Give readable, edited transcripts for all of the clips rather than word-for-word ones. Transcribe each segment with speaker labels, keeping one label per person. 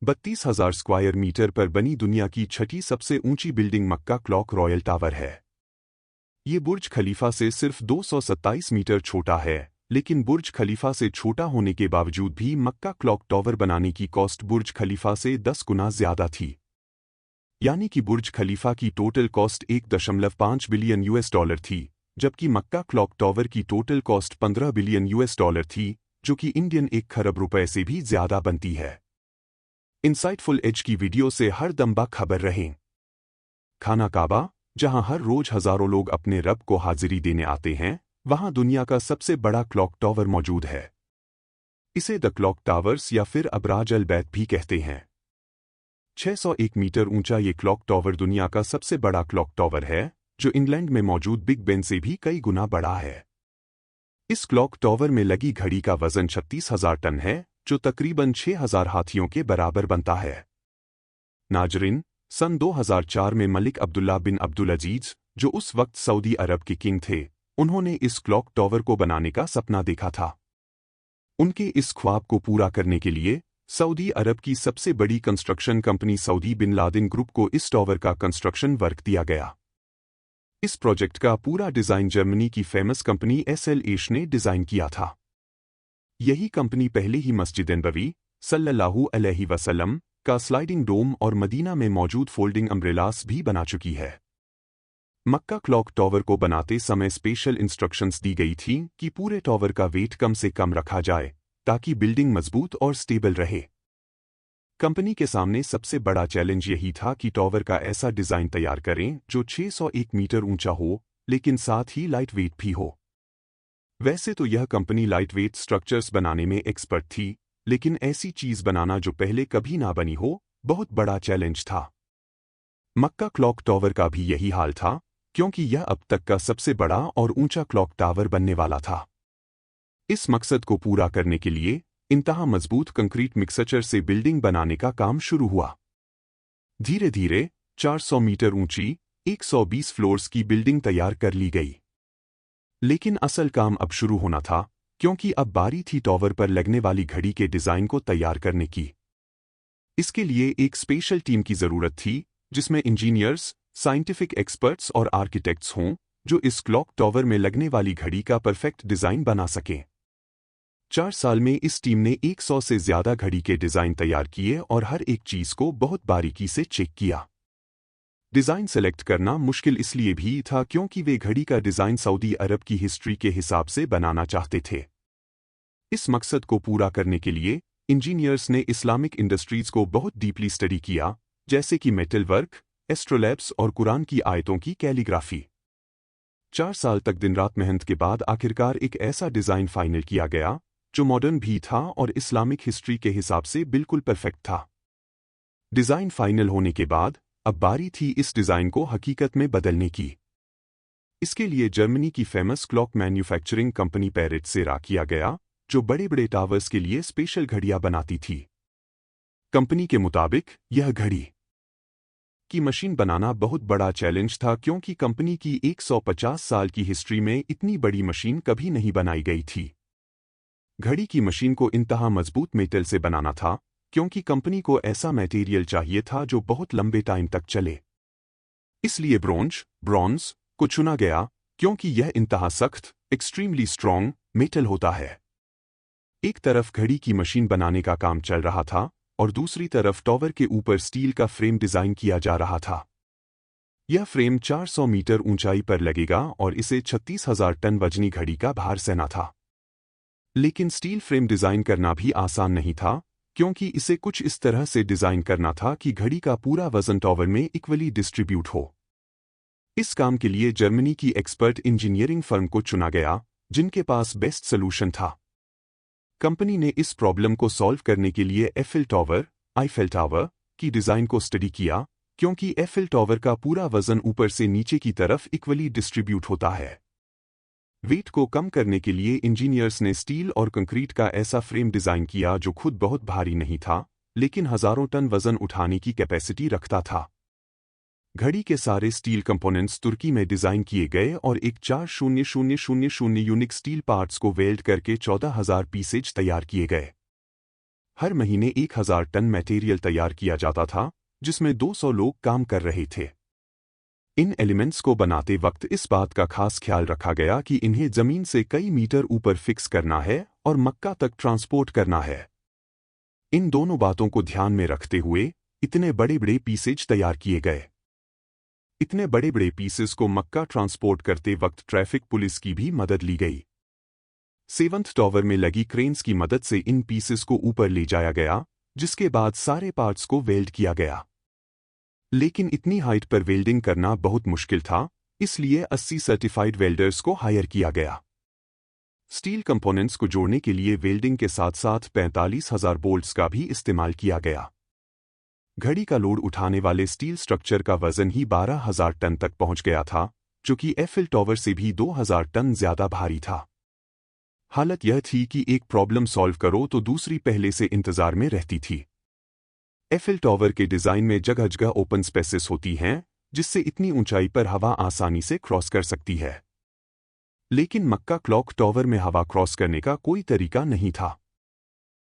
Speaker 1: 32,000 square metre पर बनी दुनिया की छठी सबसे ऊंची बिल्डिंग मक्का क्लॉक रॉयल टावर है। ये बुर्ज खलीफा से सिर्फ 227 मीटर छोटा है, लेकिन बुर्ज खलीफा से छोटा होने के बावजूद भी मक्का क्लॉक टावर बनाने की कॉस्ट बुर्ज खलीफा से 10 गुना ज्यादा थी। यानी कि बुर्ज खलीफा की total cost 1.5 billion US dollar थी, जबकि मक्का क्लॉक टावर की total cost 15 billion US dollar थी, जो कि इंडियन 1 खरब रुपए से भी ज्यादा बनती है। इंसाइटफुल एज की वीडियो से हर दम बाखबर रहें। खाना काबा, जहां हर रोज हजारों लोग अपने रब को हाजिरी देने आते हैं, वहां दुनिया का सबसे बड़ा क्लॉक टावर मौजूद है। इसे द क्लॉक टावर्स या फिर अबराज अल बैत भी कहते हैं। 601 मीटर ऊंचा ये क्लॉक टावर दुनिया का सबसे बड़ा क्लॉक टावर है, जो इंग्लैंड में मौजूद बिग बेन से भी कई गुना बड़ा है। इस क्लॉक टावर में लगी घड़ी का वजन 36,000 टन है, जो तकरीबन 6,000 हाथियों के बराबर बनता है। नाजरीन, सन 2004 में मलिक अब्दुल्ला बिन अब्दुल अजीज, जो उस वक्त सऊदी अरब के किंग थे, उन्होंने इस क्लॉक टावर को बनाने का सपना देखा था। उनके इस ख्वाब को पूरा करने के लिए सऊदी अरब की सबसे बड़ी construction company Saudi bin Laden group को इस टावर का कंस्ट्रक्शन वर्क दिया गया। इस प्रोजेक्ट का पूरा डिजाइन जर्मनी की फेमस कंपनी SLH ने डिजाइन किया था। यही कंपनी पहले ही मस्जिद नबवी सल्लल्लाहु अलैहि वसल्लम का स्लाइडिंग डोम और मदीना में मौजूद फोल्डिंग अम्ब्रेलास भी बना चुकी है। मक्का क्लॉक टावर को बनाते समय स्पेशल इंस्ट्रक्शंस दी गई थी कि पूरे टावर का वेट कम से कम रखा जाए, ताकि बिल्डिंग मजबूत और स्टेबल रहे। कंपनी के सामने सबसे बड़ा चैलेंज यही था कि टावर का ऐसा डिजाइन तैयार करें जो 601 मीटर ऊंचा हो, लेकिन साथ ही लाइट वेट भी हो। वैसे तो यह कंपनी लाइट वेट स्ट्रक्चर्स बनाने में एक्सपर्ट थी, लेकिन ऐसी चीज बनाना जो पहले कभी ना बनी हो, बहुत बड़ा चैलेंज था। मक्का क्लॉक टावर का भी यही हाल था, क्योंकि यह अब तक का सबसे बड़ा और ऊंचा क्लॉक टावर बनने वाला था। इस मकसद को पूरा करने के लिए इंतहा मजबूत कंक्रीट मिक्सचर से बिल्डिंग बनाने का काम शुरू हुआ। धीरे धीरे 400 मीटर ऊंची 120 फ्लोर्स की बिल्डिंग तैयार कर ली गई। लेकिन असल काम अब शुरू होना था, क्योंकि अब बारी थी टावर पर लगने वाली घड़ी के डिजाइन को तैयार करने की। इसके लिए एक स्पेशल टीम की जरूरत थी, जिसमें इंजीनियर्स, साइंटिफिक एक्सपर्ट्स और आर्किटेक्ट्स हों, जो इस क्लॉक टावर में लगने वाली घड़ी का परफेक्ट डिजाइन बना सकें। 4 साल में इस टीम ने 100 से ज्यादा घड़ी के डिजाइन तैयार किए और हर एक चीज को बहुत बारीकी से चेक किया। डिजाइन सेलेक्ट करना मुश्किल इसलिए भी था क्योंकि वे घड़ी का डिजाइन सऊदी अरब की हिस्ट्री के हिसाब से बनाना चाहते थे। इस मकसद को पूरा करने के लिए इंजीनियर्स ने इस्लामिक इंडस्ट्रीज को बहुत डीपली स्टडी किया, जैसे कि मेटल वर्क, एस्ट्रोलैब्स और कुरान की आयतों की कैलीग्राफी। 4 साल तक दिन रात मेहनत के बाद आखिरकार एक ऐसा डिजाइन फाइनल किया गया, जो मॉडर्न भी था और इस्लामिक हिस्ट्री के हिसाब से बिल्कुल परफेक्ट था। डिजाइन फाइनल होने के बाद अब बारी थी इस डिजाइन को हकीकत में बदलने की। इसके लिए जर्मनी की famous clock manufacturing company Perot से रा किया गया, जो बड़े बड़े टावर्स के लिए स्पेशल घड़ियां बनाती थी। कंपनी के मुताबिक यह घड़ी की मशीन बनाना बहुत बड़ा चैलेंज था, क्योंकि कंपनी की 150 साल की हिस्ट्री में इतनी बड़ी मशीन कभी नहीं बनाई गई थी। घड़ी की मशीन को इंतहा मजबूत मेटल से बनाना था, क्योंकि कंपनी को ऐसा मटेरियल चाहिए था जो बहुत लंबे टाइम तक चले। इसलिए ब्रॉन्ज को चुना गया, क्योंकि यह इंतहा सख्त, एक्सट्रीमली स्ट्रॉन्ग मेटल होता है। एक तरफ घड़ी की मशीन बनाने का काम चल रहा था और दूसरी तरफ टावर के ऊपर स्टील का फ्रेम डिजाइन किया जा रहा था। यह फ्रेम 400 मीटर ऊंचाई पर लगेगा और इसे 36,000 टन वजनी घड़ी का भार सहना था। लेकिन स्टील फ्रेम डिजाइन करना भी आसान नहीं था, क्योंकि इसे कुछ इस तरह से डिजाइन करना था कि घड़ी का पूरा वजन टावर में इक्वली डिस्ट्रीब्यूट हो। इस काम के लिए जर्मनी की एक्सपर्ट इंजीनियरिंग फर्म को चुना गया, जिनके पास बेस्ट सोल्यूशन था। कंपनी ने इस प्रॉब्लम को सॉल्व करने के लिए आईफेल टावर की डिजाइन को स्टडी किया, क्योंकि एफिल टावर का पूरा वजन ऊपर से नीचे की तरफ इक्वली डिस्ट्रीब्यूट होता है। वेट को कम करने के लिए इंजीनियर्स ने स्टील और कंक्रीट का ऐसा फ्रेम डिजाइन किया जो खुद बहुत भारी नहीं था, लेकिन हजारों टन वजन उठाने की कैपेसिटी रखता था। घड़ी के सारे स्टील कंपोनेंट्स तुर्की में डिजाइन किए गए और एक 40,000 यूनिक स्टील पार्ट्स को वेल्ड करके 14,000 पीसेज तैयार किए गए। हर महीने 1000 टन मटेरियल तैयार किया जाता था, जिसमें 200 लोग काम कर रहे थे। इन एलिमेंट्स को बनाते वक्त इस बात का खास ख्याल रखा गया कि इन्हें जमीन से कई मीटर ऊपर फिक्स करना है और मक्का तक ट्रांसपोर्ट करना है। इन दोनों बातों को ध्यान में रखते हुए इतने बड़े बड़े पीसेज तैयार किए गए। इतने बड़े बड़े पीसेस को मक्का ट्रांसपोर्ट करते वक्त ट्रैफिक पुलिस की भी मदद ली गई। 7th टॉवर में लगी क्रेन्स की मदद से इन पीसेस को ऊपर ले जाया गया, जिसके बाद सारे पार्ट्स को वेल्ड किया गया। लेकिन इतनी हाइट पर वेल्डिंग करना बहुत मुश्किल था, इसलिए 80 सर्टिफाइड वेल्डर्स को हायर किया गया। स्टील कंपोनेंट्स को जोड़ने के लिए वेल्डिंग के साथ साथ 45,000 बोल्ट्स का भी इस्तेमाल किया गया। घड़ी का लोड उठाने वाले स्टील स्ट्रक्चर का वजन ही 12,000 टन तक पहुंच गया था, जो कि एफिल टॉवर से भी 2,000 टन ज्यादा भारी था। हालत यह थी कि एक प्रॉब्लम सॉल्व करो तो दूसरी पहले से इंतजार में रहती थी। एफिल टॉवर के डिजाइन में जगह जगह ओपन स्पेसेस होती हैं, जिससे इतनी ऊंचाई पर हवा आसानी से क्रॉस कर सकती है। लेकिन मक्का क्लॉक टॉवर में हवा क्रॉस करने का कोई तरीका नहीं था।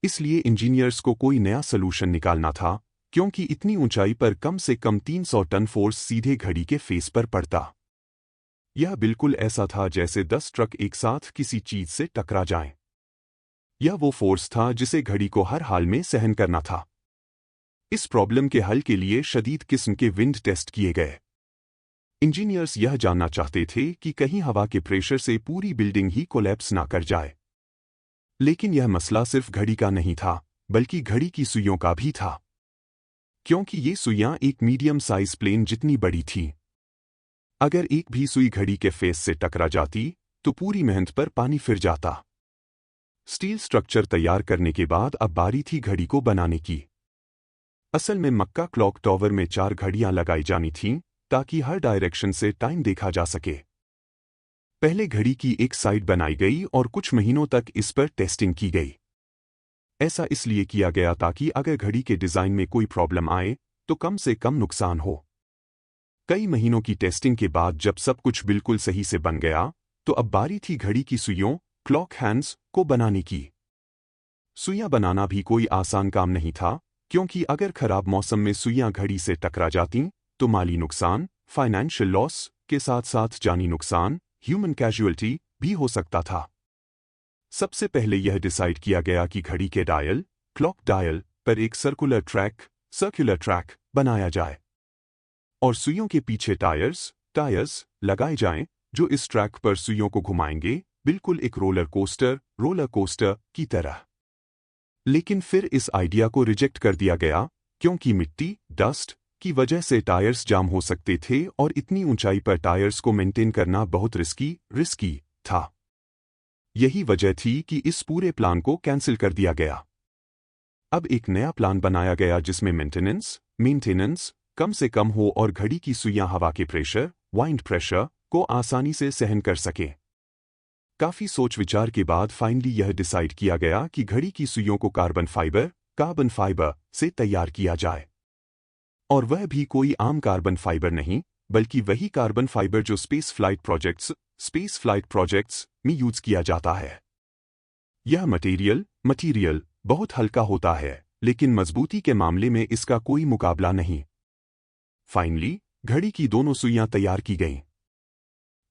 Speaker 1: इसलिए इंजीनियर्स को कोई नया सलूशन निकालना था, क्योंकि इतनी ऊंचाई पर कम से कम 300 टन फोर्स सीधे घड़ी के फेस पर पड़ता। यह बिल्कुल ऐसा था जैसे 10 ट्रक एक साथ किसी चीज से टकरा जाएं। यह वो फोर्स था जिसे घड़ी को हर हाल में सहन करना था। इस प्रॉब्लम के हल के लिए शदीद किस्म के विंड टेस्ट किए गए। इंजीनियर्स यह जानना चाहते थे कि कहीं हवा के प्रेशर से पूरी बिल्डिंग ही कोलैप्स ना कर जाए। लेकिन यह मसला सिर्फ घड़ी का नहीं था, बल्कि घड़ी की सुइयों का भी था, क्योंकि ये सुइयां एक मीडियम साइज प्लेन जितनी बड़ी थीं। अगर एक भी सुई घड़ी के फेस से टकरा जाती तो पूरी मेहनत पर पानी फिर जाता। स्टील स्ट्रक्चर तैयार करने के बाद अब बारी थी घड़ी को बनाने की। असल में मक्का क्लॉक टॉवर में 4 घड़ियां लगाई जानी थीं, ताकि हर डायरेक्शन से टाइम देखा जा सके। पहले घड़ी की एक साइड बनाई गई और कुछ महीनों तक इस पर टेस्टिंग की गई। ऐसा इसलिए किया गया ताकि अगर घड़ी के डिजाइन में कोई प्रॉब्लम आए तो कम से कम नुकसान हो। कई महीनों की टेस्टिंग के बाद जब सब कुछ बिल्कुल सही से बन गया, तो अब बारी थी घड़ी की सुइयों, क्लॉक हैंड्स, को बनाने की। सुइयां बनाना भी कोई आसान काम नहीं था, क्योंकि अगर खराब मौसम में सुइयां घड़ी से टकरा जातीं, तो माली नुकसान, फाइनेंशियल लॉस के साथ साथ जानी नुकसान, ह्यूमन कैजुअल्टी भी हो सकता था। सबसे पहले यह डिसाइड किया गया कि घड़ी के डायल, क्लॉक डायल, पर एक सर्कुलर ट्रैक बनाया जाए और सुइयों के पीछे टायर्स लगाए जाएं, जो इस ट्रैक पर सुइयों को घुमाएंगे, बिल्कुल एक रोलर कोस्टर की तरह। लेकिन फिर इस आइडिया को रिजेक्ट कर दिया गया, क्योंकि मिट्टी, डस्ट की वजह से टायर्स जाम हो सकते थे और इतनी ऊंचाई पर टायर्स को मेंटेन करना बहुत रिस्की था। यही वजह थी कि इस पूरे प्लान को कैंसिल कर दिया गया। अब एक नया प्लान बनाया गया जिसमें मेंटेनेंस कम से कम हो और घड़ी की सुइयां हवा के वाइंड प्रेशर को आसानी से सहन कर सकें। काफी सोच विचार के बाद फाइनली यह डिसाइड किया गया कि घड़ी की सुइयों को कार्बन फाइबर से तैयार किया जाए। और वह भी कोई आम कार्बन फाइबर नहीं, बल्कि वही कार्बन फाइबर जो स्पेस फ्लाइट प्रोजेक्ट्स में यूज किया जाता है। यह मटेरियल बहुत हल्का होता है, लेकिन मजबूती के मामले में इसका कोई मुकाबला नहीं। फाइनली घड़ी की दोनों सुइयां तैयार की गईं।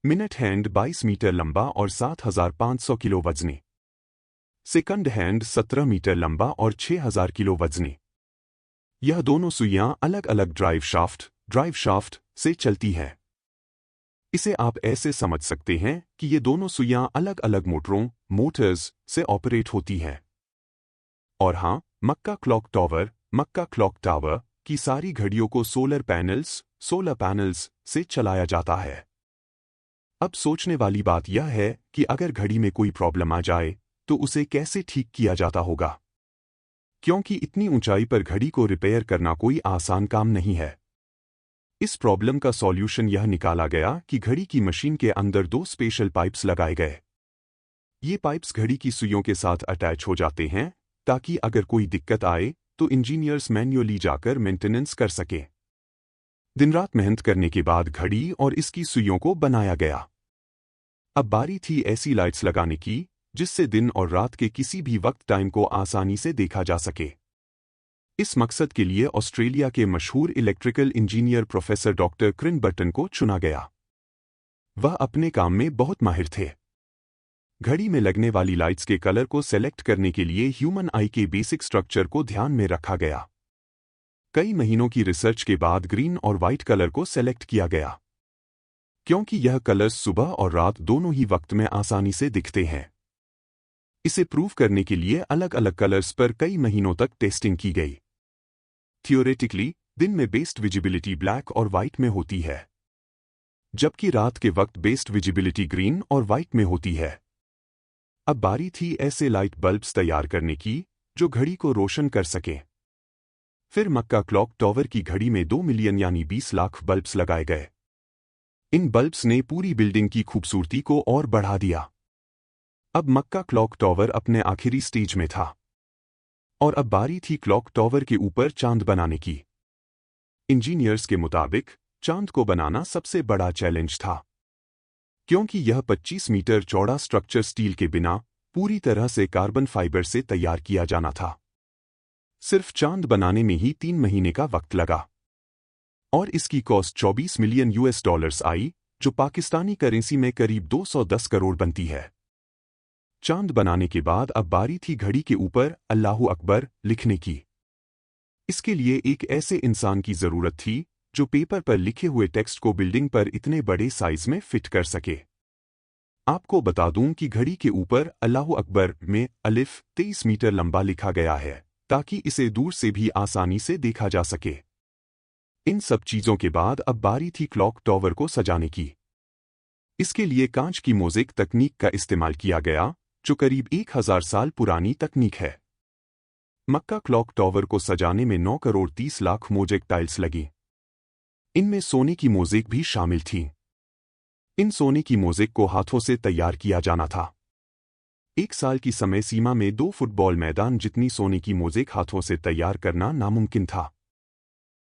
Speaker 1: मिनट हैंड 22 मीटर लंबा और 7,500 किलो वजनी। सेकंड हैंड 17 मीटर लंबा और 6,000 किलो वजनी। यह दोनों सुइयां अलग अलग ड्राइव शाफ्ट से चलती हैं। इसे आप ऐसे समझ सकते हैं कि ये दोनों सुइयां अलग अलग मोटर्स से ऑपरेट होती हैं। और हां, मक्का क्लॉक टावर की सारी घड़ियों को सोलर पैनल्स से चलाया जाता है। अब सोचने वाली बात यह है कि अगर घड़ी में कोई प्रॉब्लम आ जाए तो उसे कैसे ठीक किया जाता होगा, क्योंकि इतनी ऊंचाई पर घड़ी को रिपेयर करना कोई आसान काम नहीं है। इस प्रॉब्लम का सॉल्यूशन यह निकाला गया कि घड़ी की मशीन के अंदर 2 स्पेशल पाइप्स लगाए गए। ये पाइप्स घड़ी की सुइयों के साथ अटैच हो जाते हैं, ताकि अगर कोई दिक्कत आए तो इंजीनियर्स मैन्युअली जाकर मेंटेनेंस कर सकें। दिन रात मेहनत करने के बाद घड़ी और इसकी सुइयों को बनाया गया। अब बारी थी ऐसी लाइट्स लगाने की जिससे दिन और रात के किसी भी वक्त टाइम को आसानी से देखा जा सके। इस मकसद के लिए ऑस्ट्रेलिया के मशहूर electrical engineer professor doctor Krin Burton को चुना गया। वह अपने काम में बहुत माहिर थे। घड़ी में लगने वाली लाइट्स के कलर को सेलेक्ट करने के लिए ह्यूमन आई के बेसिक स्ट्रक्चर को ध्यान में रखा गया। कई महीनों की रिसर्च के बाद ग्रीन और वाइट कलर को सेलेक्ट किया गया, क्योंकि यह कलर्स सुबह और रात दोनों ही वक्त में आसानी से दिखते हैं। इसे प्रूव करने के लिए अलग अलग कलर्स पर कई महीनों तक टेस्टिंग की गई। थियोरेटिकली दिन में बेस्ट विजिबिलिटी ब्लैक और वाइट में होती है, जबकि रात के वक्त बेस्ट विजिबिलिटी ग्रीन और वाइट में होती है। अब बारी थी ऐसे लाइट बल्ब्स तैयार करने की जो घड़ी को रोशन कर सकें। फिर मक्का क्लॉक टॉवर की घड़ी में 2 मिलियन यानी 20 लाख बल्ब्स लगाए गए। इन बल्ब्स ने पूरी बिल्डिंग की खूबसूरती को और बढ़ा दिया। अब मक्का क्लॉक टॉवर अपने आखिरी स्टेज में था और अब बारी थी क्लॉक टॉवर के ऊपर चांद बनाने की। इंजीनियर्स के मुताबिक चांद को बनाना सबसे बड़ा चैलेंज था, क्योंकि यह 25 मीटर चौड़ा स्ट्रक्चर स्टील के बिना पूरी तरह से कार्बन फाइबर से तैयार किया जाना था। सिर्फ चांद बनाने में ही 3 महीने का वक्त लगा और इसकी कॉस्ट 24 मिलियन US$ आई, जो पाकिस्तानी करेंसी में करीब 210 करोड़ बनती है। चांद बनाने के बाद अब बारी थी घड़ी के ऊपर अल्लाहू अकबर लिखने की। इसके लिए एक ऐसे इंसान की जरूरत थी जो पेपर पर लिखे हुए टेक्स्ट को बिल्डिंग पर इतने बड़े साइज में फिट कर सके। आपको बता दूं कि घड़ी के ऊपर अल्लाहू अकबर में अलिफ 23 मीटर लंबा लिखा गया है, ताकि इसे दूर से भी आसानी से देखा जा सके। इन सब चीजों के बाद अब बारी थी क्लॉक टॉवर को सजाने की। इसके लिए कांच की मोज़ेक तकनीक का इस्तेमाल किया गया, जो करीब 1000 साल पुरानी तकनीक है। मक्का क्लॉक टॉवर को सजाने में 9 करोड़ 30 लाख मोज़ेक टाइल्स लगी। इनमें सोने की मोज़ेक भी शामिल थी। इन सोने की मोज़ेक को हाथों से तैयार किया जाना था। 1 साल की समय सीमा में 2 फुटबॉल मैदान जितनी सोने की मोज़ेक हाथों से तैयार करना नामुमकिन था।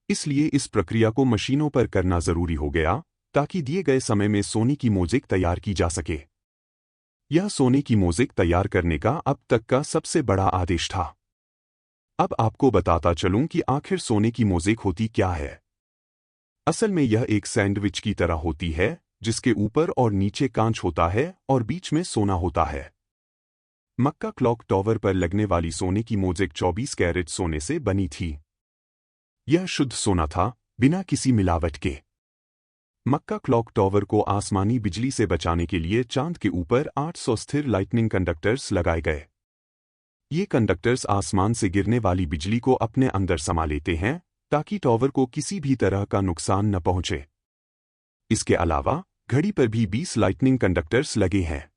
Speaker 1: इसलिए इस प्रक्रिया को मशीनों पर करना जरूरी हो गया, ताकि दिए गए समय में सोने की मोज़ेक तैयार की जा सके। यह सोने की मोज़ेक तैयार करने का अब तक का सबसे बड़ा आदेश था। अब आपको बताता चलूं कि आखिर सोने की मोज़ेक होती क्या है। असल में यह एक सैंडविच की तरह होती है, जिसके ऊपर और नीचे कांच होता है और बीच में सोना होता है। मक्का क्लॉक टॉवर पर लगने वाली सोने की मोज़ेक 24 कैरेट सोने से बनी थी। यह शुद्ध सोना था, बिना किसी मिलावट के। मक्का क्लॉक टॉवर को आसमानी बिजली से बचाने के लिए चांद के ऊपर 800 स्थिर लाइटनिंग कंडक्टर्स लगाए गए। ये कंडक्टर्स आसमान से गिरने वाली बिजली को अपने अंदर समा लेते हैं, ताकि टॉवर को किसी भी तरह का नुकसान न पहुंचे। इसके अलावा घड़ी पर भी 20 लाइटनिंग कंडक्टर्स लगे हैं।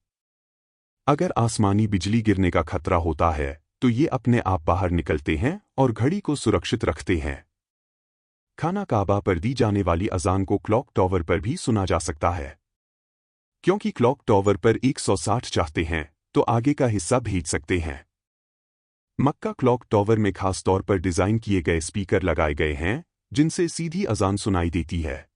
Speaker 1: अगर आसमानी बिजली गिरने का खतरा होता है, तो ये अपने आप बाहर निकलते हैं और घड़ी को सुरक्षित रखते हैं। खाना काबा पर दी जाने वाली अजान को क्लॉक टॉवर पर भी सुना जा सकता है। क्योंकि क्लॉक टॉवर पर 160 चाहते हैं, तो आगे का हिस्सा भेज सकते हैं। मक्का क्लॉक टॉवर में खास तौर पर डिजाइन किए गए स्पीकर लगाए गए हैं, जिनसे सीधी अजान सुनाई देती है।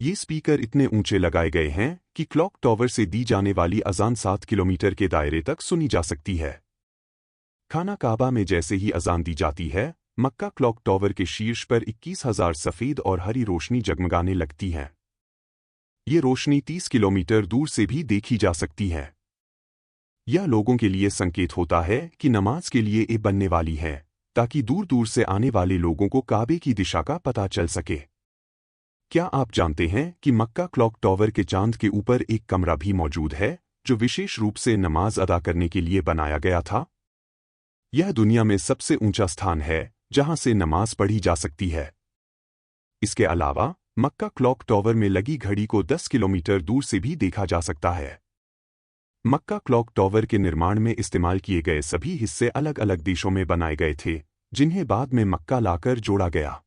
Speaker 1: ये स्पीकर इतने ऊंचे लगाए गए हैं कि क्लॉक टॉवर से दी जाने वाली अजान 7 किलोमीटर के दायरे तक सुनी जा सकती है। खाना काबा में जैसे ही अजान दी जाती है, मक्का क्लॉक टॉवर के शीर्ष पर 21,000 सफ़ेद और हरी रोशनी जगमगाने लगती है। ये रोशनी 30 किलोमीटर दूर से भी देखी जा सकती है। यह लोगों के लिए संकेत होता है कि नमाज के लिए ए बनने वाली है, ताकि दूर दूर से आने वाले लोगों को काबे की दिशा का पता चल सके। क्या आप जानते हैं कि मक्का क्लॉक टॉवर के चांद के ऊपर एक कमरा भी मौजूद है, जो विशेष रूप से नमाज अदा करने के लिए बनाया गया था? यह दुनिया में सबसे ऊंचा स्थान है जहां से नमाज पढ़ी जा सकती है। इसके अलावा मक्का क्लॉक टॉवर में लगी घड़ी को 10 किलोमीटर दूर से भी देखा जा सकता है। मक्का क्लॉक टॉवर के निर्माण में इस्तेमाल किए गए सभी हिस्से अलग अलग देशों में बनाए गए थे, जिन्हें बाद में मक्का लाकर जोड़ा गया।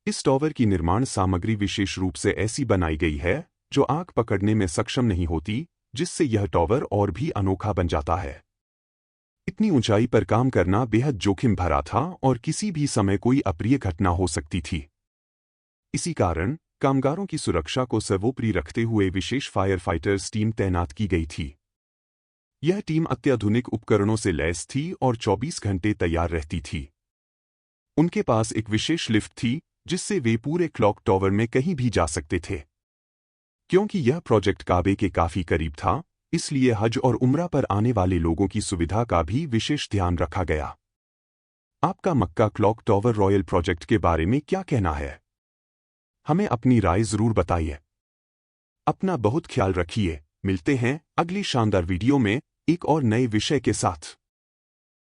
Speaker 1: इस टॉवर की निर्माण सामग्री विशेष रूप से ऐसी बनाई गई है जो आंख पकड़ने में सक्षम नहीं होती, जिससे यह टॉवर और भी अनोखा बन जाता है। इतनी ऊंचाई पर काम करना बेहद जोखिम भरा था और किसी भी समय कोई अप्रिय घटना हो सकती थी। इसी कारण कामगारों की सुरक्षा को सर्वोपरि रखते हुए विशेष फायर फाइटर्स टीम तैनात की गई थी। यह टीम अत्याधुनिक उपकरणों से लैस थी और 24 घंटे तैयार रहती थी। उनके पास एक विशेष लिफ्ट थी जिससे वे पूरे क्लॉक टॉवर में कहीं भी जा सकते थे। क्योंकि यह प्रोजेक्ट काबे के काफी करीब था, इसलिए हज और उम्रा पर आने वाले लोगों की सुविधा का भी विशेष ध्यान रखा गया। आपका मक्का क्लॉक टॉवर रॉयल प्रोजेक्ट के बारे में क्या कहना है? हमें अपनी राय जरूर बताइए। अपना बहुत ख्याल रखिए। मिलते हैं अगली शानदार वीडियो में एक और नए विषय के साथ।